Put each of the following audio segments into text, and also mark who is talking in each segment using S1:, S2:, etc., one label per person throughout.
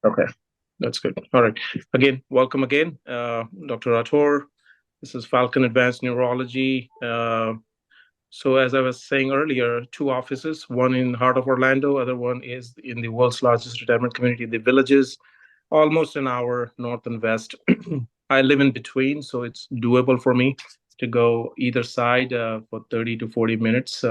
S1: Okay, that's good. All right. Again, welcome again, Dr. Rator. This is Falcon Advanced Neurology. So as I was saying earlier, two offices, one in heart of Orlando, other one is in the world's largest retirement community, the Villages, almost an hour north and west. I live in between, so it's doable for me to go either side for 30 to 40 minutes.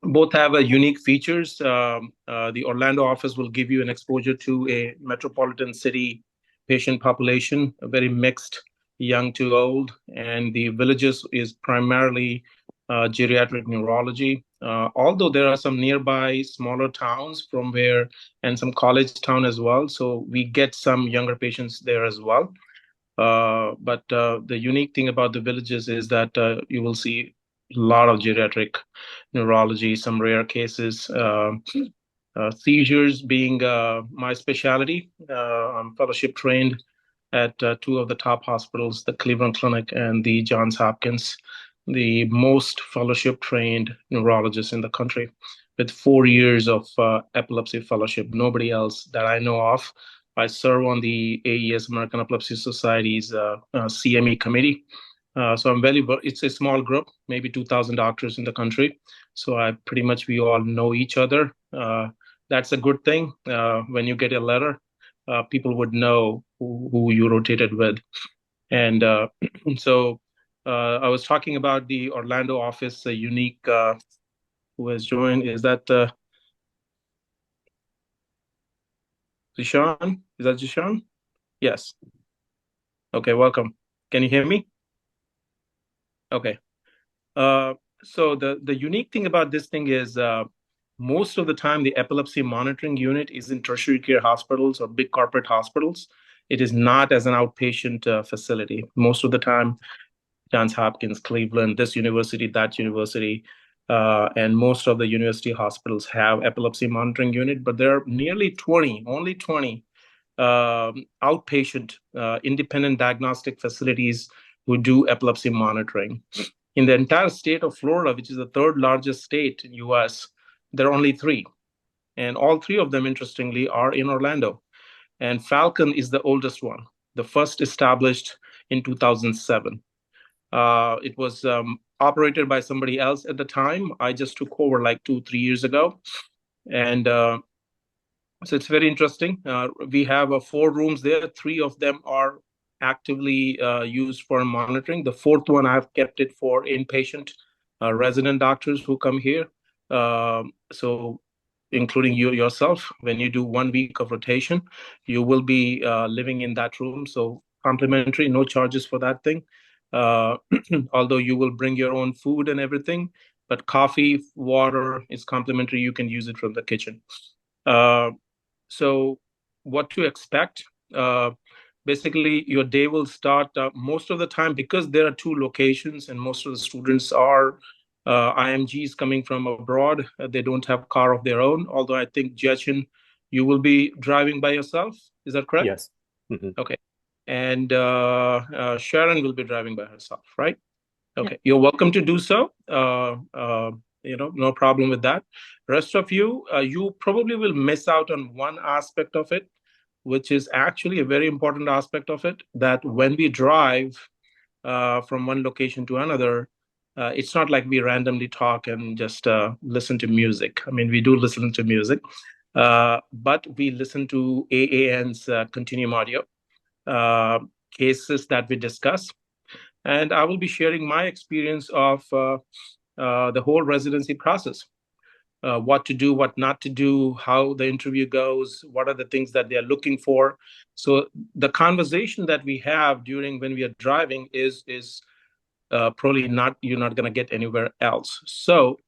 S1: Both have a unique features. The Orlando office will give you an exposure to a metropolitan city patient population, a very mixed, young to old, and the Villages is primarily geriatric neurology. Although there are some nearby smaller towns from where, and some college town as well, so we get some younger patients there as well. But the unique thing about the Villages is that you will see a lot of geriatric neurology, some rare cases, seizures being my specialty. I'm fellowship trained at two of the top hospitals, the Cleveland Clinic and the Johns Hopkins, the most fellowship trained neurologists in the country with 4 years of epilepsy fellowship. Nobody else that I know of. I serve on the AES, American Epilepsy Society's CME committee. So I'm very, it's a small group, maybe 2,000 doctors in the country. So pretty much we all know each other. That's a good thing. When you get a letter, people would know who you rotated with. And so I was talking about the Orlando office, a unique who has joined. Is that Zishan? Is that Zishan? Yes. Okay, welcome. Can you hear me? Okay. Uh, so the unique thing about this thing is most of the time the epilepsy monitoring unit is in tertiary care hospitals or big corporate hospitals. It is not as an outpatient facility. Most of the time, Johns Hopkins, Cleveland, this university, that university, and most of the university hospitals have epilepsy monitoring unit, but there are nearly 20, only 20 outpatient independent diagnostic facilities who do epilepsy monitoring. In the entire state of Florida, which is the third largest state in US, there are only three. And all three of them, interestingly, are in Orlando. And Falcon is the oldest one, the first established in 2007. It was operated by somebody else at the time. I just took over like 2, 3 years ago. And so it's very interesting. We have 4 rooms there. 3 of them are actively used for monitoring. The fourth one, I've kept it for inpatient resident doctors who come here. So including you yourself, when you do 1 week of rotation, you will be living in that room. So complimentary, no charges for that thing. Uh, Although you will bring your own food and everything, but coffee, water is complimentary. You can use it from the kitchen. Uh, so, what to expect? Uh, Basically, your day will start most of the time because there are two locations, and most of the students are IMGs coming from abroad. They don't have car of their own. Although I think Jachin, you will be driving by yourself. Is that correct?
S2: Yes. Mhm.
S1: Okay. And Sharon will be driving by herself, right? Okay, you're welcome to do so. No problem with that. Rest of you, you probably will miss out on one aspect of it, which is actually a very important aspect of it, that when we drive from one location to another, it's not like we randomly talk and just listen to music. I mean, we do listen to music, but we listen to AAN's continuum audio uh, cases that we discuss, and I will be sharing my experience of the whole residency process. What to do, what not to do, how the interview goes, what are the things that they're looking for. So the conversation that we have during when we are driving is probably not, you're not going to get anywhere else. So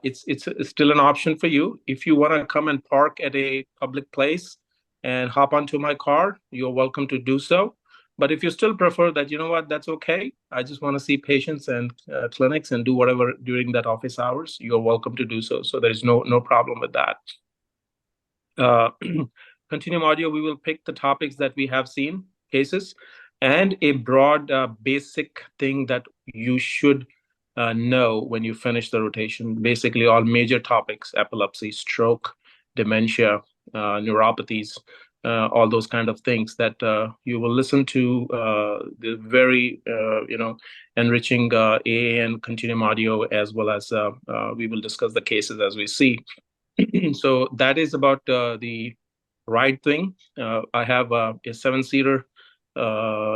S1: it's still an option for you. If you want to come and park at a public place and hop onto my car, you're welcome to do so. But if you still prefer that, you know what, that's okay. I just want to see patients and clinics and do whatever during that office hours. You're welcome to do so. So there's no problem with that. Uh, Continuum audio, we will pick the topics that we have seen, cases, and a broad basic thing that you should know when you finish the rotation. Basically, all major topics: epilepsy, stroke, dementia, neuropathies, all those kind of things that you will listen to the very, enriching AA and continuum audio, as well as we will discuss the cases as we see. So that is about the ride thing. I have a seven-seater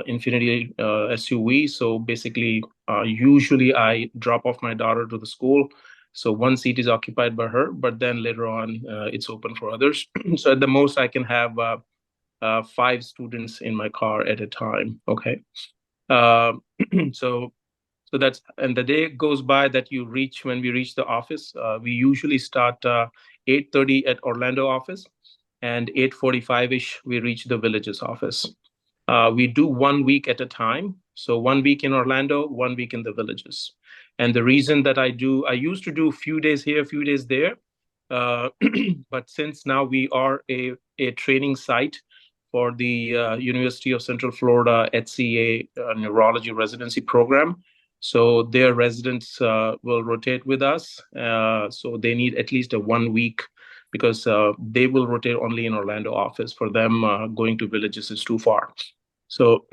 S1: Infinity SUV. So basically, usually I drop off my daughter to the school. So one seat is occupied by her, but then later on, it's open for others. So at the most, I can have five students in my car at a time. Okay. Uh, so that's, and the day goes by that you reach, when we reach the office, we usually start 8:30 at Orlando office, and 8:45-ish we reach the Villages office. We do 1 week at a time. So 1 week in Orlando, 1 week in the Villages. And the reason that I used to do a few days here, a few days there. Uh, but since now we are a training site for the University of Central Florida HCA neurology residency program. So their residents will rotate with us. So they need at least a 1 week, because they will rotate only in Orlando office. For them, going to Villages is too far. So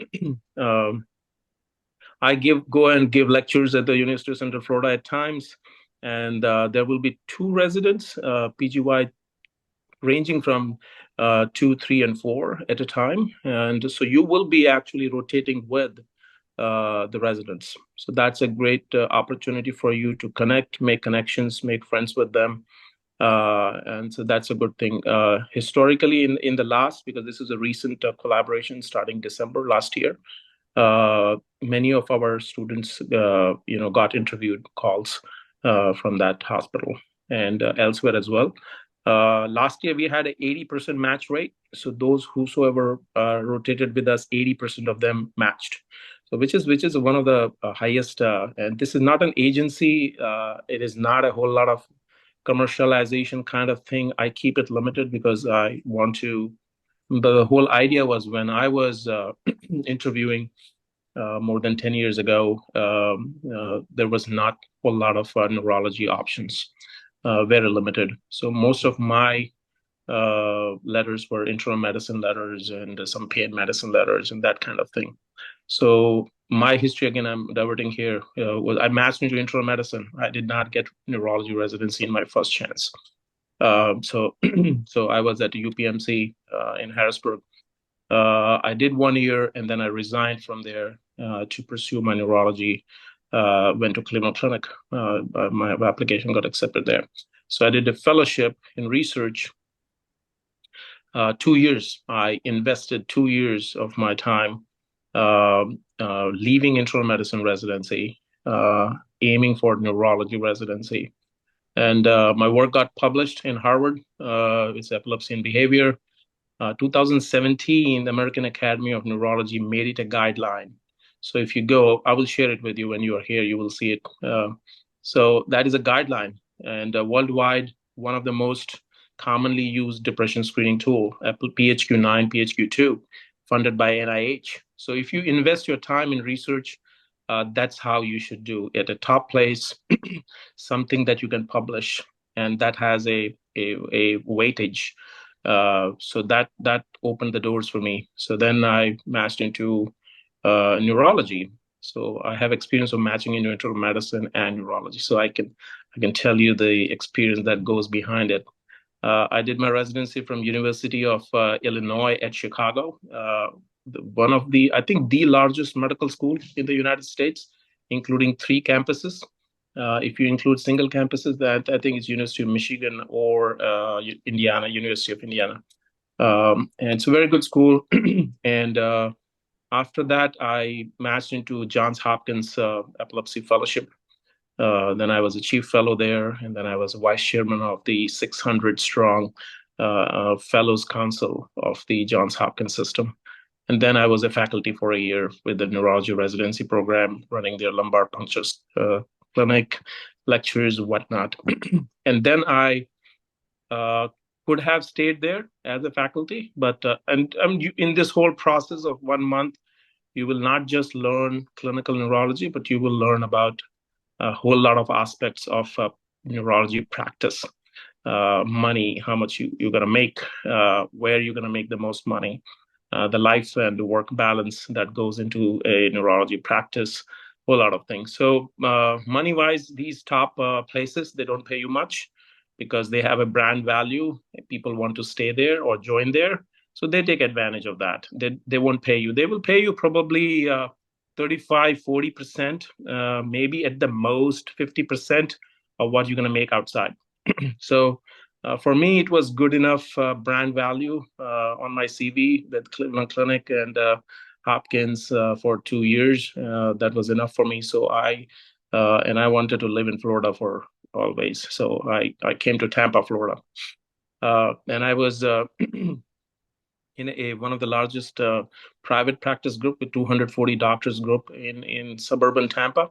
S1: um, I go and give lectures at the University of Central Florida at times, and there will be two residents, PGY, ranging from 2, 3, and 4 at a time. And so you will be actually rotating with the residents. So that's a great opportunity for you to connect, make connections, make friends with them. And so that's a good thing. Historically, in the last, because this is a recent collaboration starting December last year, many of our students, got interviewed calls from that hospital and elsewhere as well. Last year we had an 80% match rate. So those whosoever rotated with us, 80% of them matched. So which is one of the highest. And this is not an agency. It is not a whole lot of commercialization kind of thing. I keep it limited because I want to. The whole idea was, when I was interviewing more than 10 years ago, there was not a lot of neurology options, very limited. So most of my letters were internal medicine letters and some pain medicine letters and that kind of thing. So my history, again, I'm diverting here, was I matched into internal medicine. I did not get neurology residency in my first chance. So so I was at UPMC in Harrisburg. I did 1 year, and then I resigned from there to pursue my neurology. Went to Cleveland Clinic. My application got accepted there. So I did a fellowship in research. 2 years. I invested 2 years of my time leaving internal medicine residency, aiming for neurology residency. And my work got published in Harvard. It's epilepsy and behavior. 2017, the American Academy of Neurology made it a guideline. So if you go, I will share it with you when you are here, you will see it. So that is a guideline. And worldwide, one of the most commonly used depression screening tool, PHQ-9, PHQ-2, funded by NIH. So if you invest your time in research, that's how you should do at a top place, something that you can publish, and that has a weightage. So that opened the doors for me. So then I matched into neurology. So I have experience of matching into internal medicine and neurology. So I can tell you the experience that goes behind it. I did my residency from University of Illinois at Chicago, one of the, I think, the largest medical school in the United States, including 3 campuses. If you include single campuses, that I think it's University of Michigan or Indiana, University of Indiana. And it's a very good school. And after that, I matched into Johns Hopkins Epilepsy Fellowship. Then I was a chief fellow there, and then I was a vice chairman of the 600 strong Fellows Council of the Johns Hopkins system. And then I was a faculty for a year with the neurology residency program, running their lumbar puncture clinic, lectures, whatnot. And then I could have stayed there as a faculty, but and in this whole process of 1 month, you will not just learn clinical neurology, but you will learn about a whole lot of aspects of neurology practice. money, how much you're going to make, where you're going to make the most money, the life and the work balance that goes into a neurology practice, a whole lot of things. So money wise, these top places, they don't pay you much because they have a brand value. People want to stay there or join there. So they take advantage of that. They won't pay you. They will pay you probably 35, 40%, maybe at the most 50% of what you're going to make outside. So for me, it was good enough brand value on my CV with Cleveland Clinic and Hopkins for 2 years. That was enough for me. So I wanted to live in Florida for always. So I came to Tampa, Florida, and I was in one of the largest private practice group with 240 doctors group in suburban Tampa.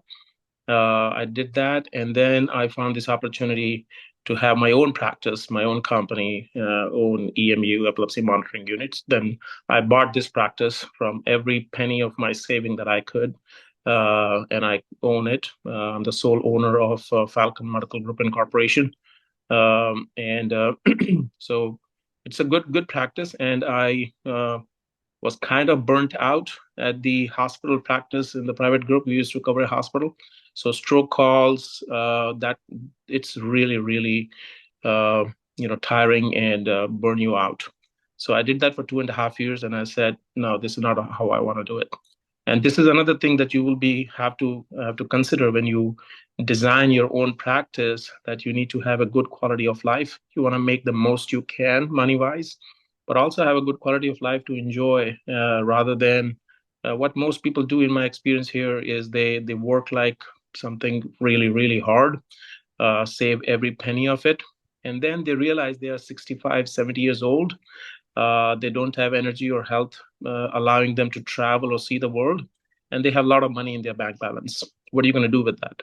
S1: I did that, and then I found this opportunity to have my own practice, my own company, own EMU, epilepsy monitoring units. Then I bought this practice from every penny of my saving that I could, and I own it. I'm the sole owner of Falcon Medical Group Incorporation, and so it's a good practice. And I was kind of burnt out at the hospital practice in the private group. We used to cover a hospital. So stroke calls, that it's really, uh, tiring and burn you out. So I did that for 2.5 years, and I said, no, this is not how I want to do it. And this is another thing that you will be have to consider when you design your own practice, that you need to have a good quality of life. You want to make the most you can money wise, but also have a good quality of life to enjoy, rather than what most people do. In my experience here is they work like something really hard, save every penny of it, and then they realize they are 65, 70 years old. They don't have energy or health allowing them to travel or see the world, and they have a lot of money in their bank balance. What are you going to do with that,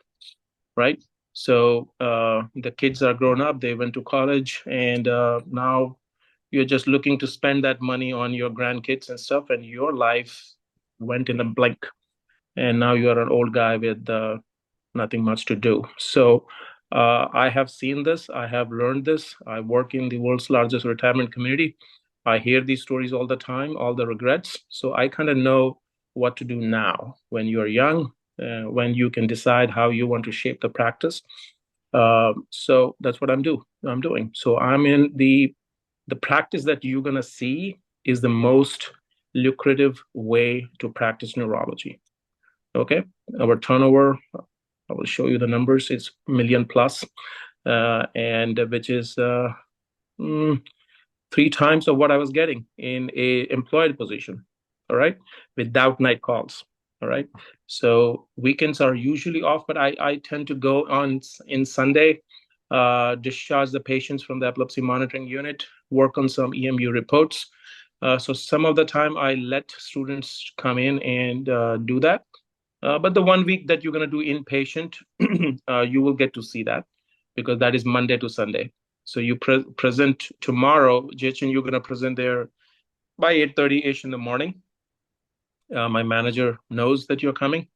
S1: right? So the kids are grown up, they went to college, and now you're just looking to spend that money on your grandkids and stuff, and your life went in a blink, and now you're an old guy with nothing much to do. So I have seen this, I have learned this. I work in the world's largest retirement community. I hear these stories all the time, all the regrets. So I kind of know what to do now when you're young, when you can decide how you want to shape the practice. So that's what I'm doing. So I'm in the practice that you're going to see is the most lucrative way to practice neurology. Okay. Our turnover, I will show you the numbers. It's million plus, and which is mm, 3 times of what I was getting in a employed position. All right, without night calls. All right. So weekends are usually off, but I tend to go on in Sunday, discharge the patients from the epilepsy monitoring unit, work on some EMU reports. So some of the time I let students come in and do that. But the 1 week that you're going to do inpatient, you will get to see that because that is Monday to Sunday. So you present tomorrow, Jachin, you're going to present there by 8:30-ish in the morning. My manager knows that you're coming.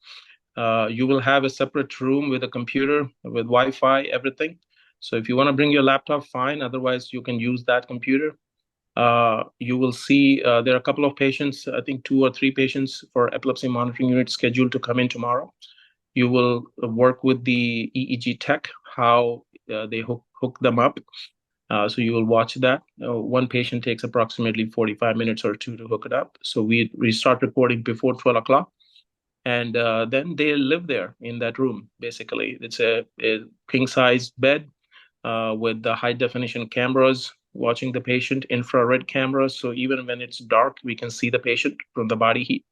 S1: You will have a separate room with a computer, with Wi-Fi, everything. So if you want to bring your laptop, fine. Otherwise, you can use that computer. You will see there are a couple of patients, I think 2 or 3 patients for epilepsy monitoring unit scheduled to come in tomorrow. You will work with the EEG tech, how they hook them up. So you will watch that. One patient takes approximately 45 minutes or two to hook it up. So we start recording before 12 o'clock. And then they live there in that room, basically. It's a king-size bed with the high-definition cameras watching the patient, infrared cameras. So even when it's dark, we can see the patient from the body heat.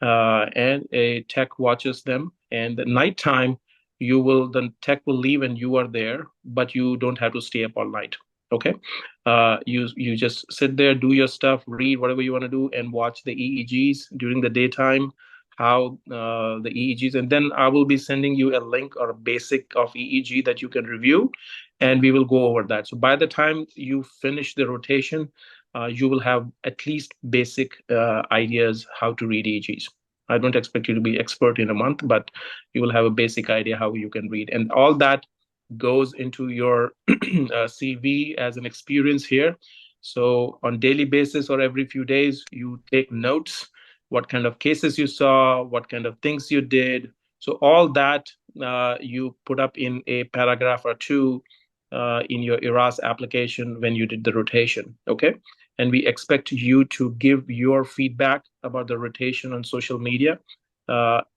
S1: And a tech watches them. And at nighttime, the tech will leave and you are there, but you don't have to stay up all night. Okay. You just sit there, do your stuff, read whatever you want to do, and watch the EEGs during the daytime, how the EEGs, and then I will be sending you a link or a basic of EEG that you can review, and we will go over that. So by the time you finish the rotation, you will have at least basic ideas how to read EEGs. I don't expect you to be expert in a month, but you will have a basic idea how you can read. And all that goes into your CV as an experience here. So on daily basis or every few days, you take notes, what kind of cases you saw, what kind of things you did. So all that you put up in a paragraph or two in your ERAS application when you did the rotation. Okay. And we expect you to give your feedback about the rotation on social media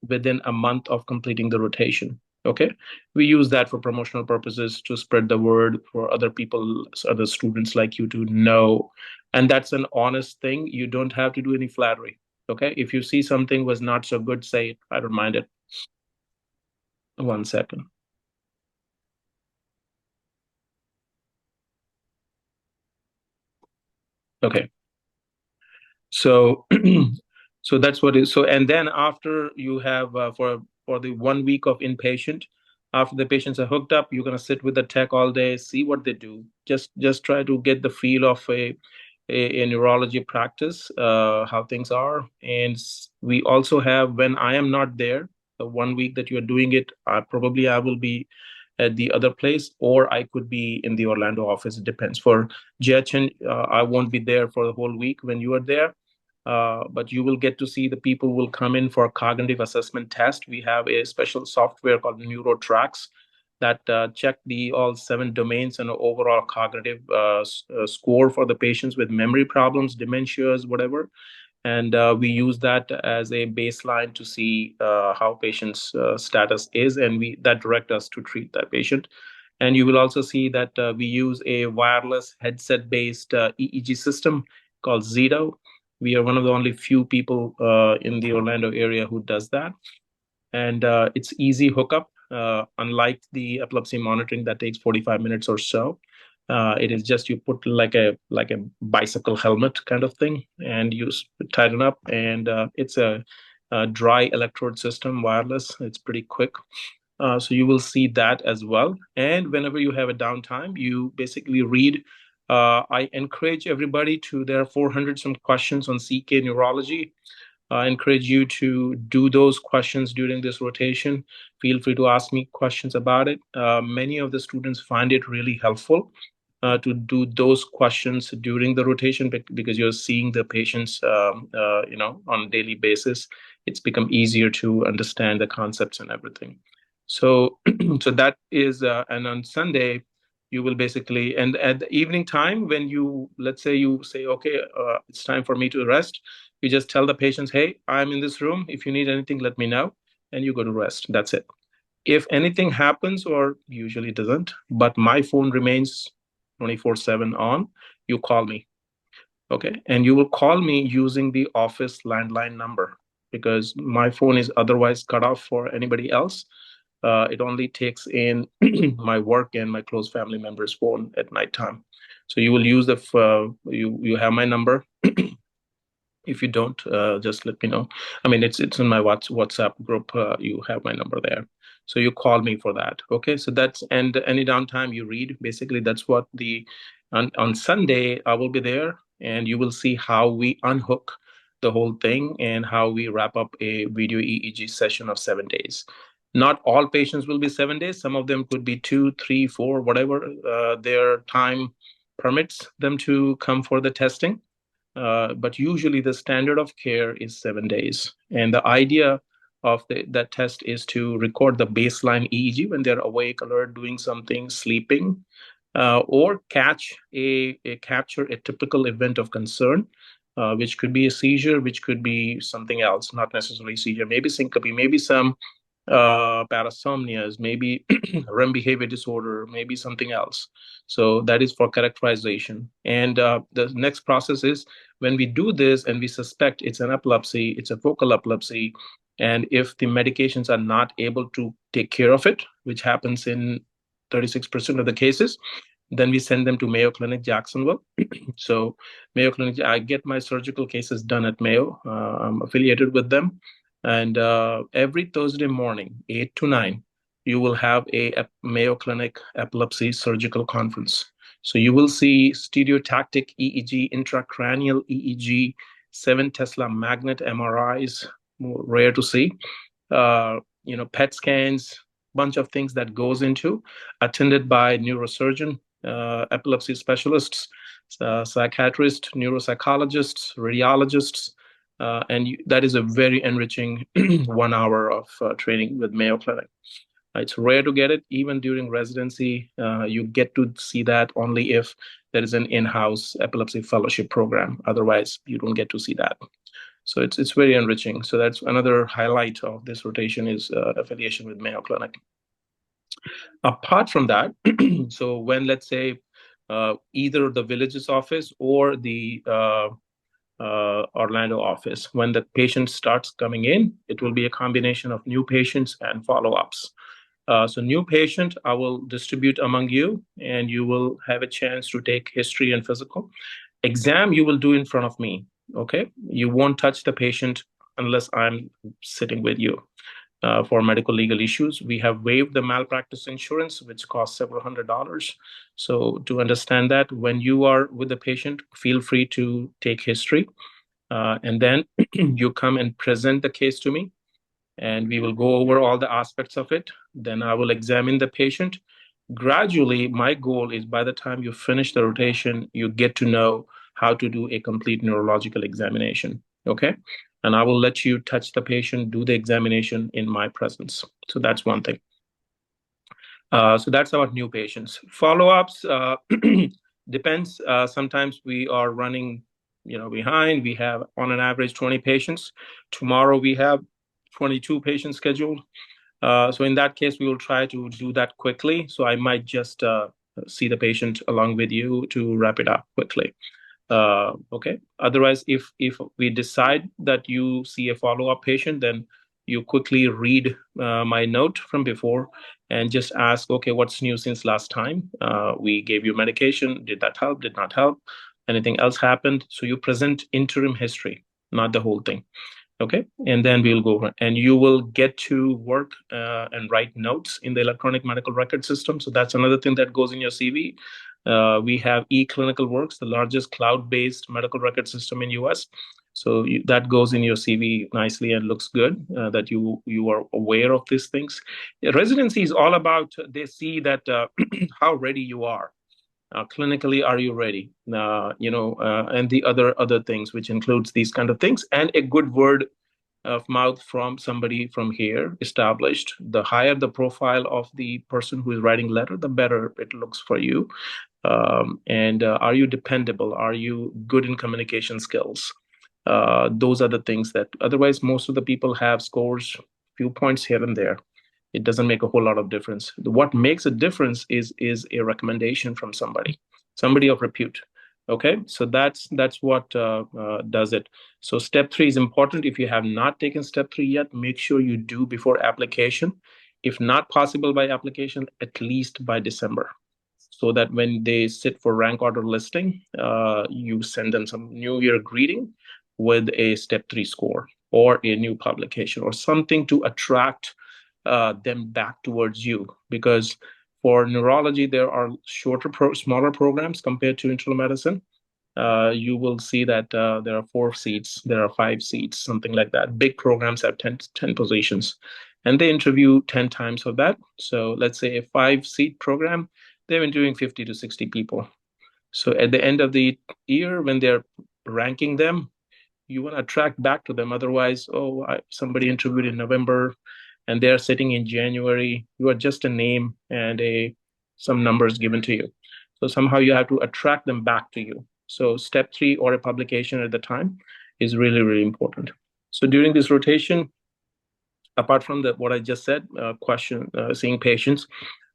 S1: within a month of completing the rotation. Okay. We use that for promotional purposes to spread the word for other people, other students like you to know. And that's an honest thing. You don't have to do any flattery. Okay. If you see something was not so good, say it. I don't mind it. 1 second. Okay. So, so that's what is so. And then after you have for the 1 week of inpatient, after the patients are hooked up, you're gonna sit with the tech all day, see what they do. Just try to get the feel of a neurology practice, how things are. And we also have when I am not there, the 1 week that you're doing it, probably I will be at the other place, or I could be in the Orlando office. It depends. For GHN, I won't be there for the whole week when you are there. But you will get to see the people will come in for a cognitive assessment test. We have a special software called NeuroTracks that check the all 7 domains and overall cognitive score for the patients with memory problems, dementias, whatever. And we use that as a baseline to see how patient's status is, and we that direct us to treat that patient. And you will also see that we use a wireless headset-based EEG system called Zito. We are one of the only few people in the Orlando area who does that, and it's easy hookup. Unlike the epilepsy monitoring that takes 45 minutes or so, it is just you put like a bicycle helmet kind of thing, and you tighten up, and it's a dry electrode system, wireless. It's pretty quick. So you will see that as well. And whenever you have a downtime, you basically read. I encourage everybody to, there are 400 some questions on CK neurology. I encourage you to do those questions during this rotation. Feel free to ask me questions about it. Many of the students find it really helpful to do those questions during the rotation because you're seeing the patients, on a daily basis. It's become easier to understand the concepts and everything. So, so that is, and on Sunday, you will basically, and at the evening time, when you, let's say you say, okay, it's time for me to rest, you just tell the patients, hey, I'm in this room. If you need anything, let me know. And you go to rest. That's it. If anything happens, or usually doesn't, but my phone remains 24/7 on, you call me. Okay. And you will call me using the office landline number because my phone is otherwise cut off for anybody else. It only takes in my work and my close family members' phone at nighttime. So you will use you have my number. If you don't, just let me know. I mean, it's in my WhatsApp group. You have my number there, so you call me for that. Okay, so that's, and any downtime you read. Basically, that's what the on Sunday I will be there, and you will see how we unhook the whole thing and how we wrap up a video EEG session of 7 days. Not all patients will be 7 days. Some of them could be 2, 3, 4, whatever their time permits them to come for the testing, but usually the standard of care is 7 days. And the idea of that test is to record the baseline EEG when they're awake, alert, doing something, sleeping, or capture a typical event of concern, which could be a seizure, which could be something else, not necessarily seizure, maybe syncope, maybe some parasomnias, maybe REM behavior disorder, maybe something else. So that is for characterization. And the next process is when we do this and we suspect it's an epilepsy, it's a focal epilepsy, and if the medications are not able to take care of it, which happens in 36% of the cases, then we send them to Mayo Clinic, Jacksonville. So Mayo Clinic, I get my surgical cases done at Mayo. I'm affiliated with them. And every Thursday morning, 8 to 9, you will have a Mayo Clinic epilepsy surgical conference. So you will see stereotactic EEG, intracranial EEG, 7 Tesla magnet MRIs, rare to see, PET scans, bunch of things that goes into, attended by neurosurgeon, epilepsy specialists, psychiatrists, neuropsychologists, radiologists, and that is a very enriching 1 hour of training with Mayo Clinic. It's rare to get it. Even during residency, you get to see that only if there is an in-house epilepsy fellowship program. Otherwise, you don't get to see that. So it's very enriching. So that's another highlight of this rotation is affiliation with Mayo Clinic. Apart from that, so when let's say either the village's office or the Orlando office, when the patient starts coming in, it will be a combination of new patients and follow-ups. So new patient, I will distribute among you, and you will have a chance to take history and physical. Exam, you will do in front of me, okay? You won't touch the patient unless I'm sitting with you. For medical legal issues, we have waived the malpractice insurance, which costs several $100s. So to understand that, when you are with the patient, feel free to take history. And then you come and present the case to me, and we will go over all the aspects of it. Then I will examine the patient. Gradually, my goal is by the time you finish the rotation, you get to know how to do a complete neurological examination. Okay. And I will let you touch the patient, do the examination in my presence. So that's one thing. So that's about new patients. Follow-ups depends. Sometimes we are running, behind. We have on an average 20 patients. Tomorrow we have 22 patients scheduled. So in that case, we will try to do that quickly. So I might just see the patient along with you to wrap it up quickly. Okay. Otherwise, if we decide that you see a follow-up patient, then you quickly read my note from before and just ask, okay, what's new since last time? We gave you medication. Did that help? Did not help? Anything else happened? So you present interim history, not the whole thing. Okay, and then we'll go over, and you will get to work and write notes in the electronic medical record system. So that's another thing that goes in your CV. We have eClinicalWorks, the largest cloud-based medical record system in US. So that goes in your CV nicely and looks good that you are aware of these things. Residency is all about, they see that how ready you are. Clinically, are you ready? And the other things, which includes these kind of things, and a good word of mouth from somebody from here established. The higher the profile of the person who is writing letter, the better it looks for you. And are you dependable? Are you good in communication skills? Those are the things that otherwise most of the people have scores, few points here and there. It doesn't make a whole lot of difference. What makes a difference is a recommendation from somebody of repute. Okay, so that's what does it. So step 3 is important. If you have not taken step 3 yet, make sure you do before application. If not possible by application, at least by December, so that when they sit for rank order listing, you send them some New Year greeting with a step 3 score or a new publication or something to attract them back towards you. Because for neurology, there are smaller programs compared to internal medicine. You will see that there are 4 seats, there are 5 seats, something like that. Big programs have 10 positions, and they interview 10 times of that. So let's say a 5-seat program, they're interviewing 50 to 60 people. So at the end of the year, when they're ranking them, you want to attract back to them. Otherwise, somebody interviewed in November and they're sitting in January. You are just a name and some numbers given to you. So somehow you have to attract them back to you. So step 3 or a publication at the time is really, really important. So during this rotation, apart from what I just said, seeing patients,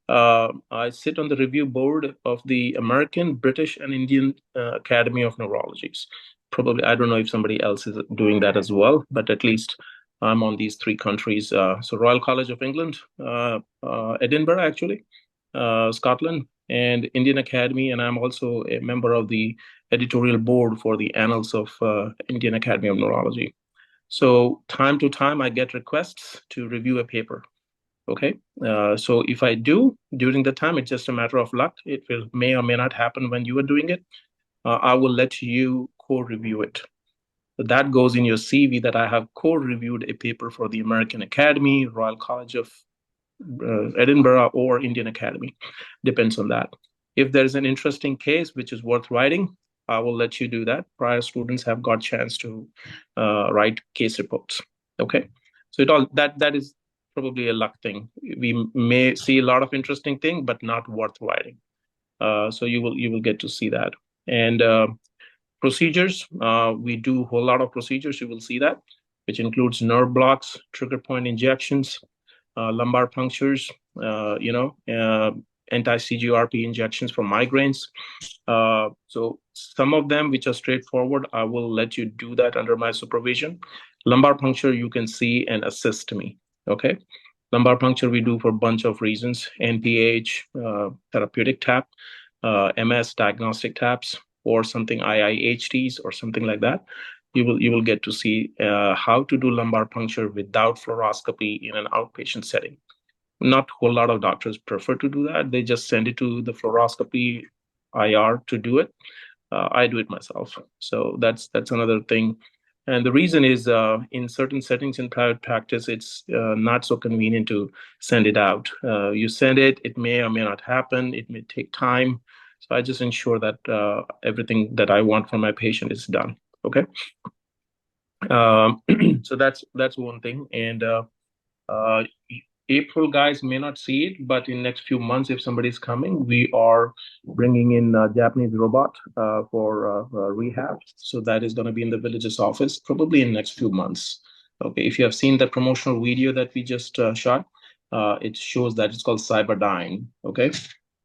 S1: I sit on the review board of the American, British, and Indian Academy of Neurologies. Probably, I don't know if somebody else is doing that as well, but at least I'm on these 3 countries. So Royal College of England, Edinburgh, actually, Scotland, and Indian Academy. And I'm also a member of the editorial board for the Annals of Indian Academy of Neurology. So time to time, I get requests to review a paper. Okay, so if I do during the time, it's just a matter of luck. It may or may not happen when you are doing it. I will let you co-review it. So that goes in your CV that I have co-reviewed a paper for the American Academy, Royal College of Edinburgh or Indian Academy. Depends on that. If there's an interesting case which is worth writing, I will let you do that. Prior students have got chance to write case reports. Okay, so that is probably a luck thing. We may see a lot of interesting thing, but not worth writing. So you will get to see that. And procedures, we do a whole lot of procedures. You will see that, which includes nerve blocks, trigger point injections, lumbar punctures, anti-CGRP injections for migraines. So some of them which are straightforward, I will let you do that under my supervision. Lumbar puncture, you can see and assist me. Okay. Lumbar puncture we do for a bunch of reasons: NPH, therapeutic tap, MS diagnostic taps, or something IIHTs or something like that. You will get to see how to do lumbar puncture without fluoroscopy in an outpatient setting. Not a whole lot of doctors prefer to do that. They just send it to the fluoroscopy IR to do it. I do it myself. So that's another thing. And the reason is in certain settings in private practice, it's not so convenient to send it out. You send it, it may or may not happen. It may take time. So I just ensure that everything that I want from my patient is done. Okay. So that's one thing. And uh, April guys may not see it, but in next few months, if somebody's coming, we are bringing in a Japanese robot for rehab. So that is going to be in the village's office probably in next few months. Okay, if you have seen the promotional video that we just shot, it shows that it's called Cyberdyne. Okay,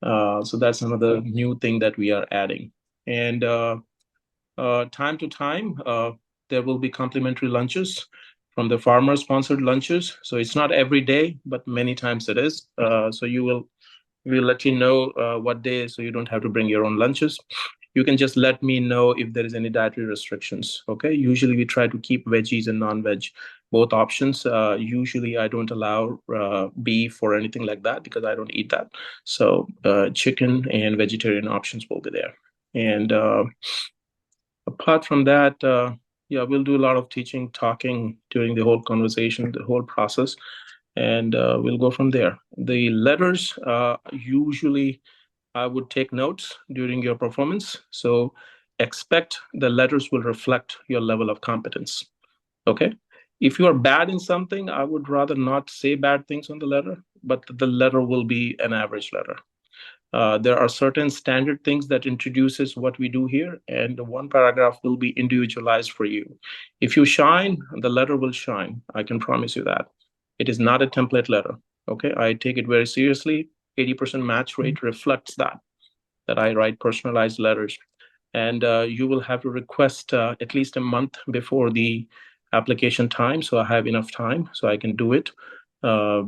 S1: so that's another new thing that we are adding. And time to time, there will be complimentary lunches from the farmer-sponsored lunches. So it's not every day, but many times it is. So we'll let you know what day, so you don't have to bring your own lunches. You can just let me know if there is any dietary restrictions. Okay. Usually we try to keep veggies and non-veg both options. Usually I don't allow beef or anything like that because I don't eat that. So chicken and vegetarian options will be there. And apart from that, yeah, we'll do a lot of teaching, talking during the whole conversation, the whole process, and we'll go from there. The letters, usually I would take notes during your performance. So expect the letters will reflect your level of competence. Okay. If you are bad in something, I would rather not say bad things on the letter, but the letter will be an average letter. There are certain standard things that introduces what we do here, and one paragraph will be individualized for you. If you shine, the letter will shine. I can promise you that. It is not a template letter. Okay, I take it very seriously. 80% match rate reflects that I write personalized letters. And you will have to request at least a month before the application time, so I have enough time so I can do it.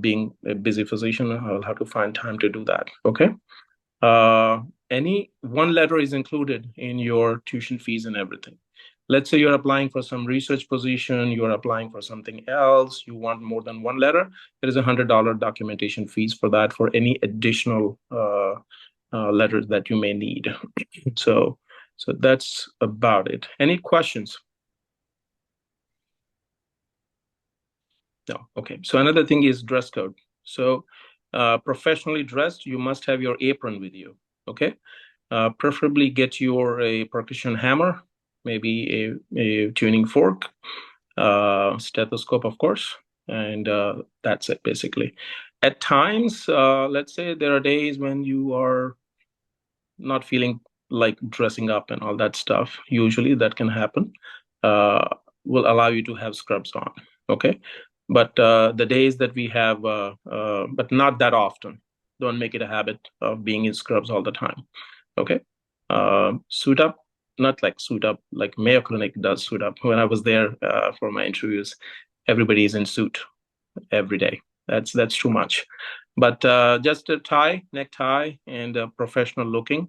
S1: Being a busy physician, I'll have to find time to do that. Okay. uh, any one letter is included in your tuition fees and everything. Let's say you're applying for some research position, you're applying for something else, you want more than one letter, there is $100 documentation fees for that for any additional letters that you may need. So, so that's about it. Any questions? No. Okay. So another thing is dress code. So professionally dressed, you must have your apron with you. Okay. Preferably get your a percussion hammer, maybe a tuning fork, stethoscope, of course, and that's it basically. At times, let's say there are days when you are not feeling like dressing up and all that stuff. Usually that can happen. Uh, will allow you to have scrubs on. Okay. But the days that we have, but not that often. Don't make it a habit of being in scrubs all the time. Okay. Suit up, not like suit up, like Mayo Clinic does suit up. When I was there for my interviews, everybody is in suit every day. That's too much. But just a tie, necktie, and professional looking.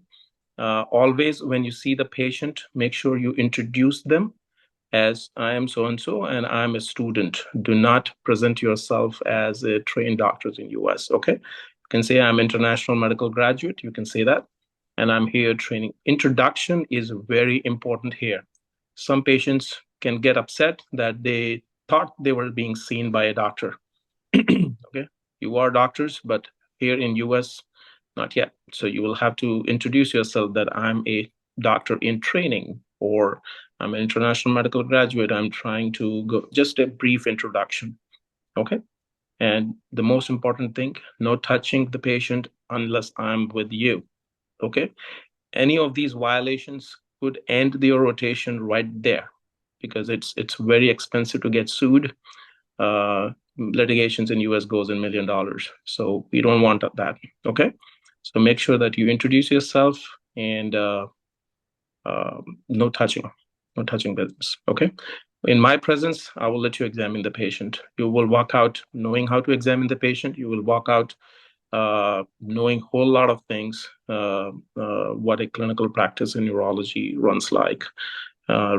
S1: Always, when you see the patient, make sure you introduce them as I am so and so, and I'm a student. Do not present yourself as a trained doctors in US. Okay, you can say I'm international medical graduate. You can say that, and I'm here training. Introduction is very important here. Some patients can get upset that they thought they were being seen by a doctor. Okay, You are doctors, but here in US, not yet. So you will have to introduce yourself that I'm a doctor in training, or I'm an international medical graduate. I'm trying to go, just a brief introduction. Okay. And the most important thing, no touching the patient unless I'm with you. Okay. Any of these violations could end your rotation right there, because it's very expensive to get sued. Litigations in US goes in $1 million. So we don't want that. Okay. So make sure that you introduce yourself, and no touching, no touching business. Okay. In my presence, I will let you examine the patient. You will walk out knowing how to examine the patient. You will walk out knowing a whole lot of things, what a clinical practice in neurology runs like,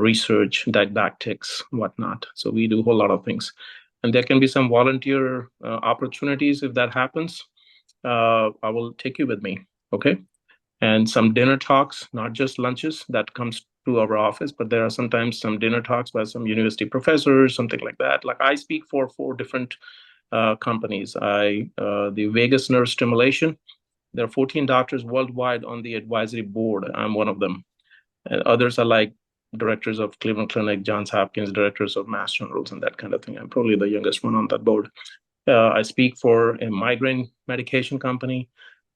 S1: research, didactics, whatnot. So we do a whole lot of things. And there can be some volunteer opportunities if that happens. I will take you with me, okay? And some dinner talks, not just lunches that comes to our office, but there are sometimes some dinner talks by some university professors, something like that. Like I speak for 4 different companies. The Vagus nerve stimulation. There are 14 doctors worldwide on the advisory board. I'm one of them. And others are like directors of Cleveland Clinic, Johns Hopkins, directors of Mass Generals, and that kind of thing. I'm probably the youngest one on that board. I speak for a migraine medication company.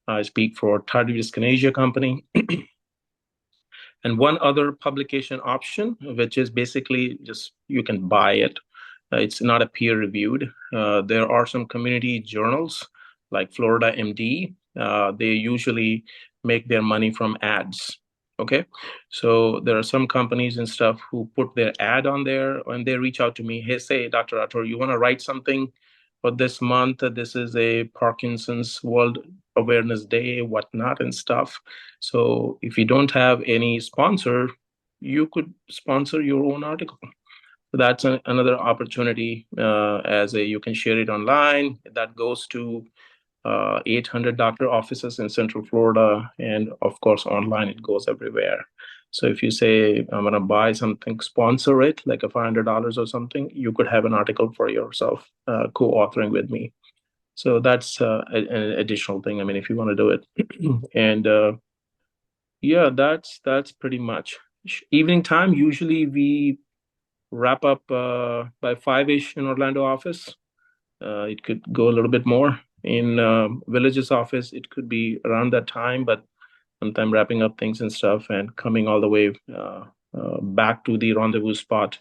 S1: I speak for tardive dyskinesia company. And one other publication option, which is basically just you can buy it. It's not a peer reviewed. There are some community journals like Florida MD. They usually make their money from ads. Okay. So there are some companies and stuff who put their ad on there, and they reach out to me. Hey, say, Dr. Ator, you want to write something for this month? This is a Parkinson's World Awareness Day, whatnot, and stuff. So if you don't have any sponsor, you could sponsor your own article. That's another opportunity. You can share it online. That goes to 800 doctor offices in Central Florida, and of course online it goes everywhere. So if you say I'm going to buy something, sponsor it, like a $500 or something, you could have an article for yourself, co-authoring with me. So that's an additional thing. I mean, if you want to do it, and yeah, that's pretty much. Evening time, usually we wrap up by 5-ish in Orlando office. It could go a little bit more. In Village's office, it could be around that time, but sometime wrapping up things and stuff and coming all the way back to the rendezvous spot,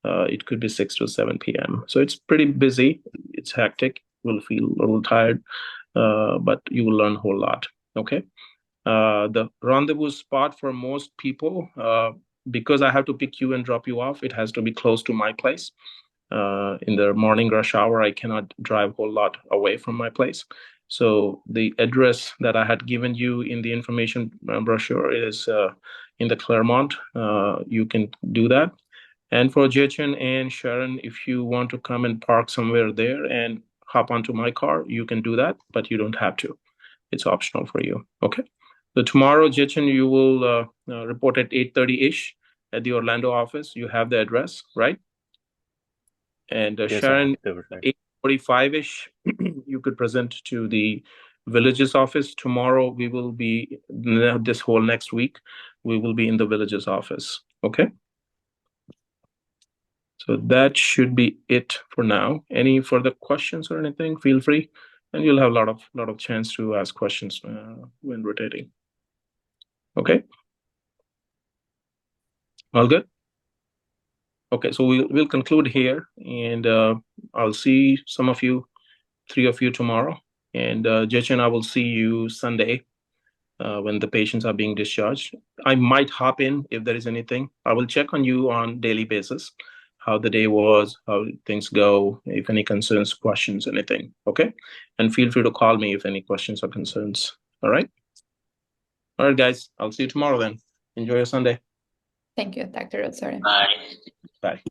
S1: it could be 6 to 7 p.m. So it's pretty busy. It's hectic. You'll feel a little tired, but you will learn a whole lot. Okay. The rendezvous spot for most people, because I have to pick you and drop you off, it has to be close to my place. In the morning rush hour, I cannot drive a whole lot away from my place. So the address that I had given you in the information brochure is in the Claremont. You can do that. And for Jachin and Sharon, if you want to come and park somewhere there and hop onto my car, you can do that, but you don't have to. It's optional for you. Okay. So tomorrow, Jachin, you will report at 8:30-ish at the Orlando office. You have the address, right? And
S2: Yes,
S1: Sharon,
S2: sir.
S1: 8:45-ish, you could present to the Villages office. Tomorrow, we will be, this whole next week, we will be in the Villages office. Okay. So that should be it for now. Any further questions or anything, feel free. And you'll have a lot of chance to ask questions when rotating. Okay. All good? Okay, so we'll conclude here, and I'll see some of you, 3 of you tomorrow. And Jachin and I will see you Sunday when the patients are being discharged. I might hop in if there is anything. I will check on you on daily basis, how the day was, how things go, if any concerns, questions, anything. Okay, and feel free to call me if any questions or concerns. All right. All right, guys. I'll see you tomorrow then. Enjoy your Sunday.
S3: Thank you, Dr. Rosari.
S2: Bye.
S1: Bye.